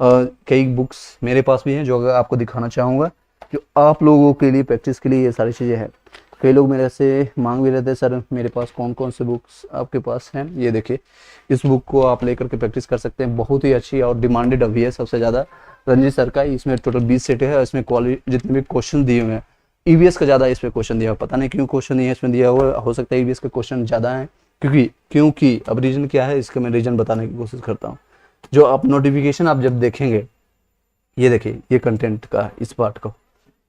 कई बुक्स मेरे पास भी हैं जो अगर आपको दिखाना चाहूँगा, जो आप लोगों के लिए प्रैक्टिस के लिए ये सारी चीज़ें हैं। कई लोग मेरे से मांग भी रहते हैं, सर मेरे पास कौन कौन से बुक्स आपके पास हैं। ये देखिए, इस बुक को आप लेकर के प्रैक्टिस कर सकते हैं, बहुत ही अच्छी और डिमांडेड अभी है सबसे ज़्यादा रंजीत सर का। इसमें टोटल 20 सेट है, इसमें क्वालिटी जितने भी क्वेश्चन दिए हुए हैं, ईवीएस का ज़्यादा इसमें क्वेश्चन दिया हुआ, पता नहीं क्यों क्वेश्चन नहीं है इसमें दिया हुआ, हो सकता है ईवीएस के क्वेश्चन ज़्यादा हैं, क्योंकि अब रीज़न क्या है इसका मैं रीज़न बताने की कोशिश करता हूँ। जो आप नोटिफिकेशन आप जब देखेंगे, ये देखिए ये कंटेंट का इस पार्ट का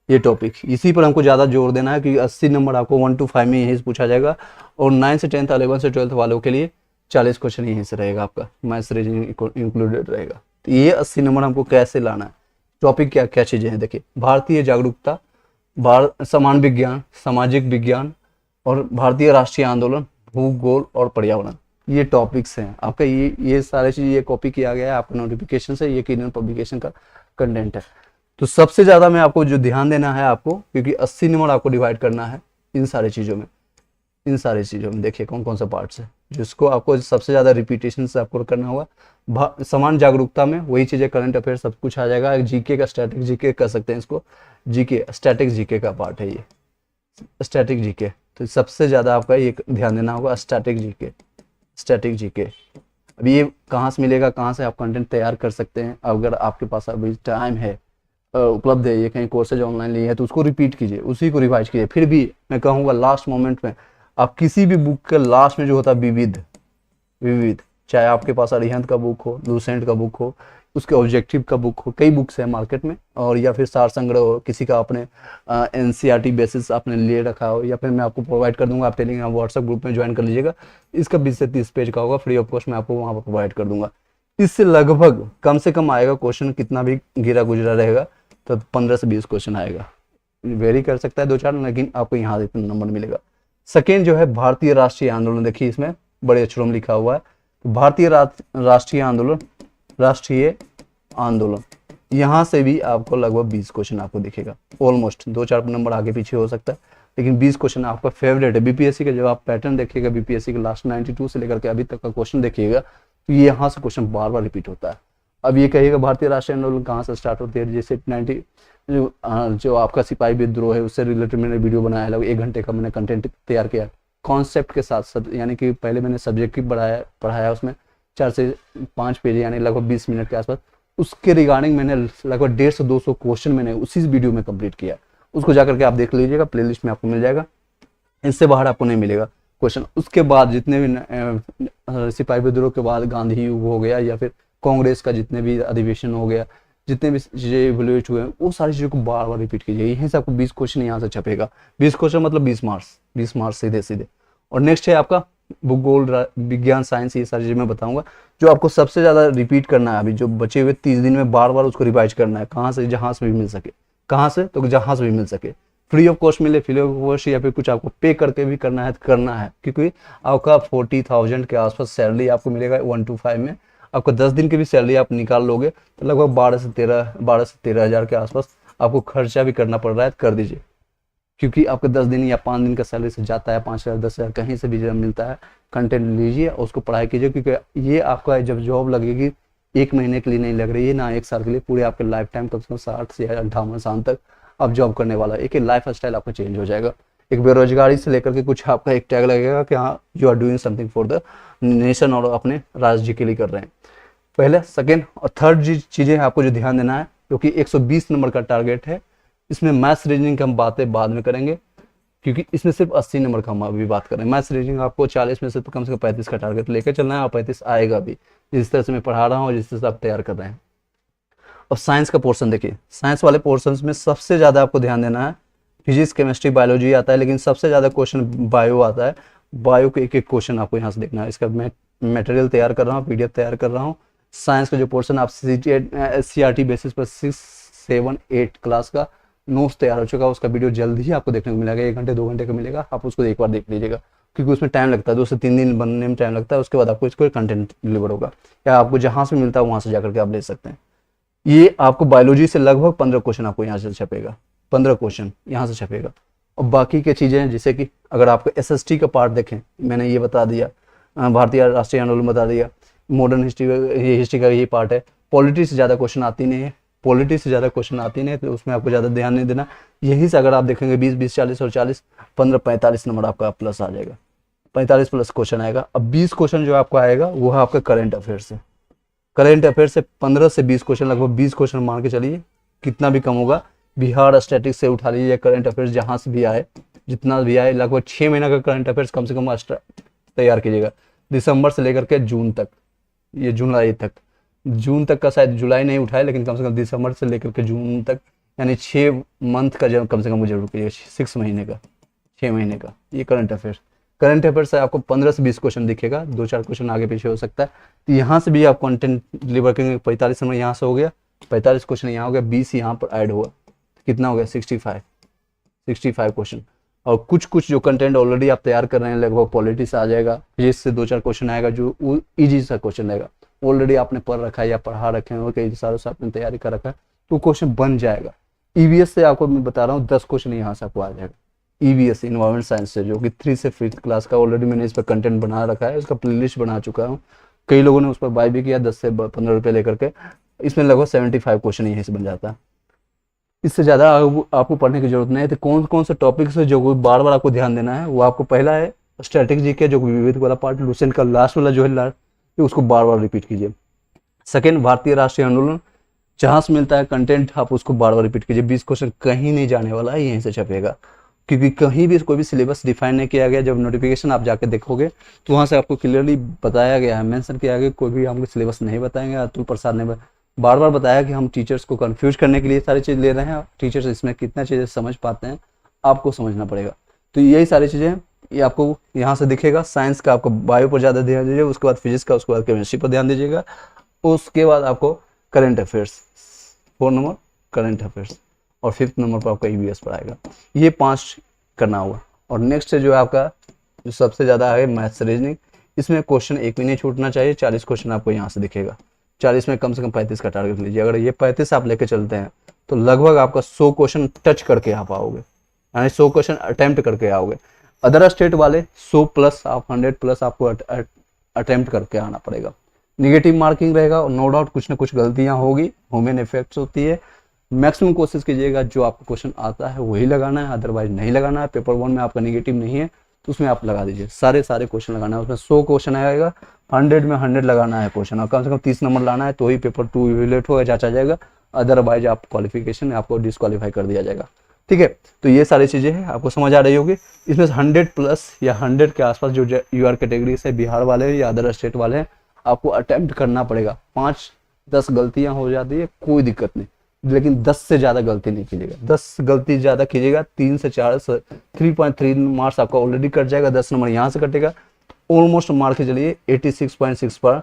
ये टॉपिक, इसी पर हमको ज़्यादा जोर देना है क्योंकि 80 नंबर आपको 1 to 5 में यहीं से पूछा जाएगा, और 9 से 10th 11 से 12th वालों के लिए 40 क्वेश्चन यहीं से रहेगा, आपका मैथ्स रीजनिंग इंक्लूडेड रहेगा। तो ये 80 नंबर हमको कैसे लाना है, टॉपिक क्या क्या चीज़ें हैं देखिए, भारतीय जागरूकता, समान विज्ञान, सामाजिक विज्ञान और भारतीय राष्ट्रीय आंदोलन, भूगोल और पर्यावरण, ये टॉपिक्स हैं आपका। ये सारी चीज़ ये कॉपी किया गया है आपका नोटिफिकेशन से, ये किरण पब्लिकेशन का कंटेंट है। तो सबसे ज़्यादा मैं आपको जो ध्यान देना है आपको, क्योंकि 80 नंबर आपको डिवाइड करना है इन सारी चीज़ों में देखिए कौन कौन सा पार्ट्स है जिसको आपको सबसे ज़्यादा रिपीटेशन से आपको करना होगा। समान जागरूकता में वही चीज़ें, करंट अफेयर सब कुछ आ जाएगा। जीके का स्टैटिक जीके कर सकते हैं इसको, जीके स्टैटिक जीके का पार्ट है ये स्टैटिक जीके। तो सबसे ज़्यादा आपका ये ध्यान देना होगा स्टैटिक जीके। अब ये कहाँ से मिलेगा, कहाँ से आप कंटेंट तैयार कर सकते हैं, अगर आपके पास अभी टाइम है, उपलब्ध है, ये कहीं कोर्सेज ऑनलाइन लिए है तो उसको रिपीट कीजिए, उसी को रिवाइज कीजिए। फिर भी मैं कहूँगा लास्ट मोमेंट में आप किसी भी बुक के लास्ट में जो होता है विविध, चाहे आपके पास अरिहंत का बुक हो, लूसेंट का बुक हो, उसके ऑब्जेक्टिव का बुक हो, कई बुक्स हैं मार्केट में, और या फिर सार संग्रह हो, किसी का आपने एनसीईआरटी बेसिस आपने ले रखा हो, या फिर मैं आपको प्रोवाइड कर दूंगा, आप टेलीग्राम व्हाट्सएप ग्रुप में ज्वाइन कर लीजिएगा। इसका 20 से 30 पेज का होगा, फ्री ऑफ कॉस्ट मैं आपको वहाँ पर प्रोवाइड कर दूंगा। इससे लगभग कम से कम आएगा, क्वेश्चन कितना भी गिरा गुजरा रहेगा तो 15 से 20 क्वेश्चन आएगा, वेरी कर सकता है 2-4, लेकिन आपको यहाँ इतना नंबर मिलेगा। सेकेंड जो है भारतीय राष्ट्रीय आंदोलन, देखिए इसमें बड़े अक्षरों में लिखा हुआ है, तो भारतीय राष्ट्रीय आंदोलन यहाँ से भी आपको लगभग 20 क्वेश्चन आपको दिखेगा, ऑलमोस्ट 2-4 नंबर आगे पीछे हो सकता है, लेकिन 20 क्वेश्चन आपका फेवरेट है। बीपीएससी का जब आप पैटर्न देखिएगा, बीपीएससी के लास्ट 92 से लेकर के अभी तक का क्वेश्चन देखिएगा, तो ये यहाँ से क्वेश्चन बार बार रिपीट होता है। अब ये कहिएगा भारतीय राष्ट्रीय आंदोलन कहाँ से स्टार्ट होती है, जैसे 90 जो आपका सिपाही विद्रोह है उससे रिलेटेड मैंने वीडियो बनाया है, लगभग 1 घंटे का मैंने कंटेंट तैयार किया कॉन्सेप्ट के साथ, यानी कि पहले मैंने सब्जेक्टिव पढ़ाया उसमें 4 से 5 पेज यानी लगभग 20 मिनट के आसपास, उसके रिगार्डिंग मैंने लगभग 150 से 200 क्वेश्चन मैंने उसी वीडियो में कंप्लीट किया। उसको जाकर के आप देख लीजिएगा, प्लेलिस्ट में आपको मिल जाएगा, इससे बाहर आपको नहीं मिलेगा क्वेश्चन। उसके बाद जितने भी सिपाही विद्रोह के बाद गांधी युग हो गया, या फिर कांग्रेस का जितने भी अधिवेशन हो गया, जितने भी चीज़ें इवोल्यूट हुए, वो सारी चीज़ों को बार बार रिपीट कीजिए। यहीं से आपको 20 क्वेश्चन यहाँ से छपेगा, 20 क्वेश्चन मतलब 20 मार्क्स सीधे। और नेक्स्ट है आपका भूगोल, विज्ञान, साइंस, ये सारी चीज़ें मैं बताऊंगा जो आपको सबसे ज़्यादा रिपीट करना है। अभी जो बचे हुए 30 दिन में बार बार उसको रिवाइज करना है, कहाँ से, जहाँ से भी मिल सके, कहाँ से तो जहाँ से भी मिल सके, फ्री ऑफ कॉस्ट मिले, फ्री ऑफ कॉस्ट, या फिर कुछ आपको पे करके भी करना है तो करना है, क्योंकि आपका 40,000 के आसपास सैलरी आपको मिलेगा 1 to 5 में। आपको 10 दिन की भी सैलरी आप निकाल लोगे तो लगभग 12 से 13 हज़ार के आसपास आपको खर्चा भी करना पड़ रहा है, कर दीजिए, क्योंकि आपको 10 दिन या 5 दिन का सैलरी से जाता है, 5,000 10,000 कहीं से भी जब मिलता है। कंटेंट लीजिए और उसको पढ़ाई कीजिए, क्योंकि ये आपका जब जॉब लगेगी 1 महीने के लिए नहीं लग रही है ना 1 साल के लिए, पूरे आपके लाइफ टाइम कम से कम 60 से 58 साल तक आप जॉब करने वाला है। एक लाइफ स्टाइल आपका चेंज हो जाएगा, एक बेरोजगारी से लेकर के कुछ आपका एक टैग लगेगा कि हाँ you are doing something for the nation, और अपने राज्य के लिए कर रहे हैं। पहले, सेकेंड और थर्ड चीज़ें आपको जो ध्यान देना है, क्योंकि 120 नंबर का टारगेट है। इसमें मैथ्स रीजनिंग की हम बातें बाद में करेंगे, क्योंकि इसमें सिर्फ 80 नंबर का हम अभी बात करें। मैथ्स रीजनिंग आपको 40 में से तो कम 35 का टारगेट लेकर चलना है, और 35 आएगा भी, जिस तरह से मैं पढ़ा रहा हूँ, जिस तरह से आप तैयार कर रहे हैं। और साइंस का पोर्शन देखिए, साइंस वाले पोर्शन में सबसे ज़्यादा आपको ध्यान देना है, फिजिक्स, केमिस्ट्री, बायोलॉजी आता है, लेकिन सबसे ज़्यादा क्वेश्चन बायो आता है। बायो के एक क्वेश्चन आपको यहाँ से देखना है। इसका मैं मटेरियल तैयार कर रहा हूँ, PDF तैयार कर रहा हूँ। साइंस का जो पोर्शन आप CRT बेसिस पर 6, 7, 8 क्लास का नोट्स तैयार हो चुका है, उसका वीडियो जल्द ही आपको देखने को मिलेगा, 1 घंटे 2 घंटे का मिलेगा, आप उसको एक बार देख लीजिएगा, क्योंकि उसमें टाइम लगता है, 2 से 3 दिन बनने में टाइम लगता है। उसके बाद आपको इसको कंटेंट डिलीवर होगा, या आपको जहाँ से मिलता है वहाँ से जाकर के आप ले सकते हैं। ये आपको बायोलॉजी से लगभग 15 क्वेश्चन आपको यहाँ से छपेगा, 15 क्वेश्चन यहाँ से छपेगा। और बाकी की चीज़ें, जैसे कि अगर आपको SST का पार्ट देखें, मैंने ये बता दिया, भारतीय राष्ट्रीय आंदोलन बता दिया, मॉडर्न हिस्ट्री का ये पार्ट है, पॉलिटिक्स से ज़्यादा क्वेश्चन आती नहीं है, पॉलिटिक्स से ज़्यादा क्वेश्चन आती नहीं है, तो उसमें आपको ज़्यादा ध्यान नहीं देना। यहीं से अगर आप देखेंगे 20, 20, 40 और 40, 15, 45 नंबर आपका प्लस आ जाएगा, 45 प्लस क्वेश्चन आएगा। अब 20 क्वेश्चन जो आपको आएगा वो है आपका करंट अफेयर से। करंट अफेयर से 15 से 20 क्वेश्चन, लगभग 20 क्वेश्चन मान के चलिए, कितना भी कम होगा। बिहार स्टैटिक्स से उठा लीजिए, करंट अफेयर्स जहाँ से भी आए, जितना भी आए, लगभग 6 महीना का करंट अफेयर्स कम से कम तैयार कीजिएगा, दिसंबर से लेकर के जून तक, ये जुलाई तक, जून तक का शायद जुलाई नहीं उठाए, लेकिन कम से कम दिसंबर से लेकर के जून तक, यानी 6 मंथ का जब कम से कम जरूर कीजिएगा, 6 महीने का, 6 महीने का ये करंट अफेयर। करंट अफेयर से आपको 15 से 20 क्वेश्चन दिखेगा, 2-4 क्वेश्चन आगे पीछे हो सकता है, तो यहाँ से भी आप कंटेंट डिलीवर करेंगे। 45 नंबर यहाँ से हो गया, 45 क्वेश्चन यहाँ हो गया, 20 यहाँ पर ऐड हुआ, कितना हो गया 65 क्वेश्चन। और कुछ कुछ जो कंटेंट ऑलरेडी आप तैयार कर रहे हैं, लगभग पॉलिटिक्स आ जाएगा, फिजिक्स से 2-4 क्वेश्चन आएगा जो ईजी सा क्वेश्चन रहेगा, ऑलरेडी आपने पढ़ रखा है या पढ़ा रखे हैं और कई सालों से आपने तैयारी कर रखा है, तो क्वेश्चन बन जाएगा। ईवीएस से आपको मैं बता रहा हूँ 10 क्वेश्चन यहाँ से आपको आ जाएगा, ईवीएस इन्वायरमेंट साइंस से, जो कि 3 से 5th क्लास का ऑलरेडी मैंने इस पर कंटेंट बना रखा है, उसका प्लेलिस्ट बना चुका हूँ, कई लोगों ने उस पर बाय भी किया 10 से 15 रुपये लेकर के। इसमें लगभग 75 क्वेश्चन यहीं से बन जाता है, इससे ज़्यादा आपको पढ़ने की जरूरत नहीं है। तो कौन कौन से टॉपिक्स है जो बार बार आपको ध्यान देना है, वो आपको पहला है स्ट्रैटेजी के, जो विविध वाला पार्ट, लुसेंट का लास्ट वाला जो है उसको बार बार रिपीट कीजिए। सेकेंड, भारतीय राष्ट्रीय आंदोलन, जहाँ से मिलता है कंटेंट आप उसको बार बार रिपीट कीजिए, 20 क्वेश्चन कहीं नहीं जाने वाला है, यहीं से छपेगा, क्योंकि कहीं भी कोई भी सिलेबस डिफाइन नहीं किया गया। जब नोटिफिकेशन आप जाके देखोगे तो वहाँ से आपको क्लियरली बताया गया है, मेंशन किया गया, कोई भी हमको सिलेबस नहीं बताएंगे। अतुल प्रसाद ने बार बार बताया कि हम टीचर्स को कंफ्यूज करने के लिए सारी चीज़ ले रहे हैं, टीचर्स इसमें कितना चीज़ें समझ पाते हैं आपको समझना पड़ेगा। तो यही सारी चीज़ें ये आपको यहाँ से दिखेगा। साइंस का आपको बायो पर ज़्यादा ध्यान दीजिएगा, उसके बाद फिजिक्स का, उसके बाद केमिस्ट्री पर ध्यान दीजिएगा, उसके बाद आपको current affairs 4 number current affairs, और 5th नंबर पर आपका ईवीएस पर आएगा। ये 5 करना होगा। और नेक्स्ट है जो आपका जो सबसे ज़्यादा है मैथ्स रीजनिंग, इसमें क्वेश्चन एक भी नहीं छूटना चाहिए। 40 क्वेश्चन आपको यहाँ से दिखेगा, 40 में कम से कम 35 का टारगेट लीजिए। अगर ये 35 आप लेके चलते हैं तो लगभग आपका 100 क्वेश्चन टच करके आ पाओगे, यानी 100 क्वेश्चन अटेम्प्ट करके आओगे। अदर स्टेट वाले 100 प्लस, आप 100 प्लस आपको अटेम्प्ट करके आना पड़ेगा। निगेटिव मार्किंग रहेगा और नो डाउट कुछ ना कुछ गलतियाँ होगी, ह्यूमन इफेक्ट्स होती है। मैक्सिमम कोशिश कीजिएगा जो आपको क्वेश्चन आता है वही लगाना है, अदरवाइज नहीं लगाना है। पेपर 1 में आपका निगेटिव नहीं है तो उसमें आप लगा दीजिए, सारे क्वेश्चन लगाना है। उसमें 100 क्वेश्चन आएगा, 100 में 100 लगाना है क्वेश्चन, और कम से कम 30 नंबर लाना है, तो ही पेपर 2 इवेल्युएट होगा, जांचा जाएगा। अदरवाइज आप क्वालिफिकेशन आपको डिस्क्वालीफाई कर दिया जाएगा। ठीक है, तो ये सारी चीज़ें हैं, आपको समझ आ रही होगी। इसमें 100 प्लस या 100 के आसपास जो यूआर कैटेगरी से बिहार वाले या अदर स्टेट वाले हैं, आपको अटेम्प्ट करना पड़ेगा। 5-10 गलतियाँ हो जाती है, कोई दिक्कत नहीं, लेकिन 10 से ज़्यादा गलती नहीं कीजिएगा। 10 गलती ज़्यादा कीजिएगा, 3 से 4 3.3 मार्क्स आपका ऑलरेडी कट जाएगा, 10 नंबर यहाँ से कटेगा, ऑलमोस्ट मार्क के चलिए 86.6 पर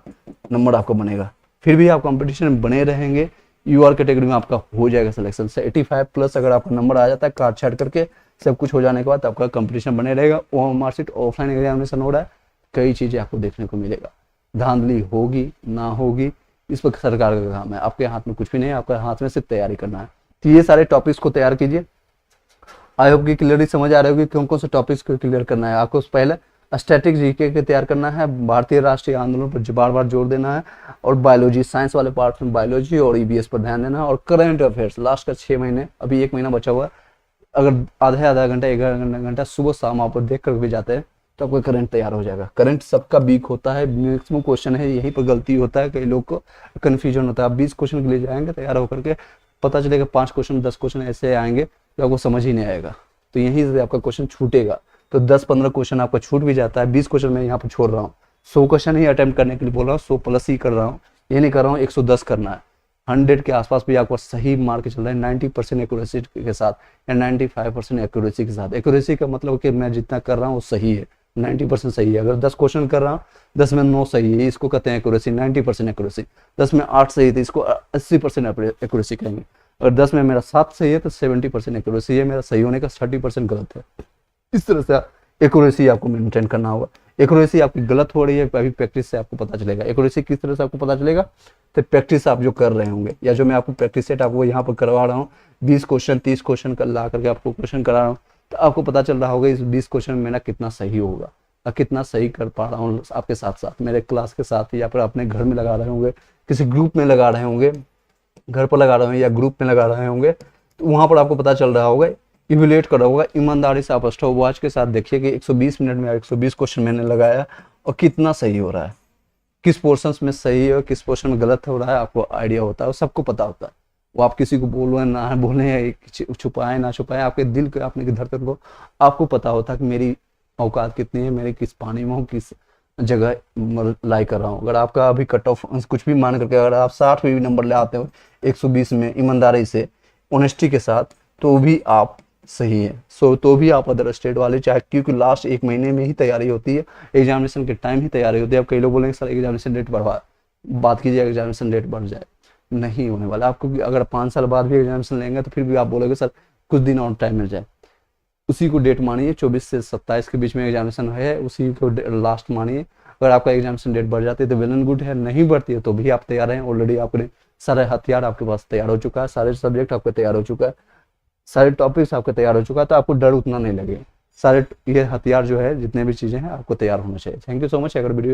नंबर आपको बनेगा। फिर भी आप कंपटीशन में बने रहेंगे, यूआर कैटेगरी में आपका हो जाएगा सिलेक्शन से। 85 प्लस अगर आपका नंबर आ जाता है, काट छाट करके सब कुछ हो जाने के बाद आपका कंपटीशन बने रहेगा। मार्कशीट ऑफलाइन एग्जामिनेशन हो रहा है, कई चीज़ें आपको देखने को मिलेगा। धांधली होगी ना होगी इस पर सरकार का काम है, आपके हाथ में कुछ भी नहीं है, आपके हाथ में सिर्फ तैयारी करना है। तो ये सारे टॉपिक्स को तैयार कीजिए। आई होप की क्लियरली समझ आ रही होगी कौन कौन से टॉपिक्स को क्लियर करना है आपको। पहले स्टैटिक जीके के तैयार करना है, भारतीय राष्ट्रीय आंदोलन पर बार बार जोर देना है, और बायोलॉजी साइंस वाले पार्ट में बायोलॉजी और ईवीएस पर ध्यान देना है, और करंट अफेयर्स लास्ट का 6 महीने, अभी 1 महीना बचा हुआ है, अगर आधा घंटा 1 घंटा सुबह शाम आप देख कर भी जाते हैं तो आपका करंट तैयार हो जाएगा। करंट सबका वीक होता है, मैक्सिमम क्वेश्चन है, यहीं पर गलती होता है, कई लोग को कन्फ्यूजन होता है। आप 20 क्वेश्चन के लिए जाएंगे तैयार होकर के, पता चलेगा 5 क्वेश्चन 10 क्वेश्चन ऐसे आएंगे तो आपको समझ ही नहीं आएगा, तो यहीं से आपका क्वेश्चन छूटेगा। तो 10-15 क्वेश्चन आपका छूट भी जाता है। 20 क्वेश्चन मैं यहाँ पर छोड़ रहा हूँ, 100 क्वेश्चन ही अटेम्प्ट करने के लिए बोल रहा हूँ, 100 प्लस ही कर रहा हूँ, ये नहीं कर रहा हूँ 110 करना है। 100 के आसपास भी आपको सही मार्क चल रहा है, 90% एक्यूरेसी के साथ या 95% एक्यूरेसी के साथ। एक्यूरेसी का मतलब कि मैं जितना कर रहा हूँ वो सही है, 90% सही है। अगर 10 क्वेश्चन कर रहा हूँ, 10 में 9 सही है, इसको कहते हैं एक्यूरेसी, 90% एक्यूरेसी। 10 में 8 सही है तो इसको 80% एक्यूरेसी कहेंगे। अगर 10 में मेरा 7 सही है तो 70% एक्यूरेसी है, मेरा सही होने का 30% गलत है। इस तरह से एक्यूरेसी आपको मेंटेन करना होगा। एक्यूरेसी आपकी गलत हो रही है, अभी प्रैक्टिस से आपको पता चलेगा। एक्यूरेसी किस तरह से आपको पता चलेगा, तो प्रैक्टिस आप जो कर रहे होंगे, या जो मैं आपको प्रैक्टिस सेट आपको यहाँ पर करवा रहा हूँ, 20 क्वेश्चन 30 क्वेश्चन ला करके आपको क्वेश्चन करा रहा हूँ, तो आपको पता चल रहा होगा इस 20 क्वेश्चन में मेरा कितना सही होगा, कितना सही कर पा रहा हूँ आपके साथ साथ, मेरे क्लास के साथ, या फिर अपने घर में लगा रहे होंगे, किसी ग्रुप में लगा रहे होंगे, घर पर लगा रहे होंगे या ग्रुप में लगा रहे होंगे, तो वहाँ पर आपको पता चल रहा होगा, इवेल्युएट कर रहा होगा। ईमानदारी से आप स्टॉप वॉच के साथ देखिए कि 120 मिनट में 120 क्वेश्चन मैंने लगाया और कितना सही हो रहा है, किस पोर्शंस में सही है और किस पोर्शन में गलत हो रहा है, आपको आइडिया होता है, सबको पता होता है। वो आप किसी को बोलो ना बोले, छुपाए ना छुपाए, आपके दिल के अपने की धड़कन को आपको पता होता है कि मेरी औकात कितनी है, मेरी किस पानी में हूँ, किस जगह लाई कर रहा हूँ। अगर आपका अभी कट ऑफ कुछ भी मान करके अगर आप 60 भी नंबर ले आते हो 120 में ईमानदारी से, ऑनेस्टी के साथ, तो भी आप सही है। तो भी आप अदर स्टेट वाले, चाहे क्योंकि लास्ट 1 महीने में ही तैयारी होती है, एग्जामिनेशन के टाइम ही तैयारी होती है। अब कई लोग बोलेंगे सर एग्जामिनेशन डेट बढ़वा, बात कीजिए एग्जामिनेशन डेट बढ़ जाए, नहीं होने वाला आपको। अगर 5 साल बाद भी एग्जामिनेशन लेंगे तो फिर भी आप बोलोगे सर कुछ दिन और टाइम मिल जाए, उसी को डेट मानिए, 24 से 27 के बीच में एग्जामिनेशन है, उसी को लास्ट मानिए। अगर आपका एग्जामिनेशन डेट बढ़ जाती है तो वेल एंड गुड है, नहीं बढ़ती है तो भी आप तैयार हैं। ऑलरेडी आपने सारे हथियार आपके पास तैयार हो चुका है, सारे सब्जेक्ट आपके तैयार हो चुका है, सारे टॉपिक्स आपके तैयार हो चुका है, तो आपको डर उतना नहीं लगे। सारे ये हथियार जो है जितने भी चीज़ें हैं आपको तैयार होना चाहिए। Thank you so much. अगर वीडियो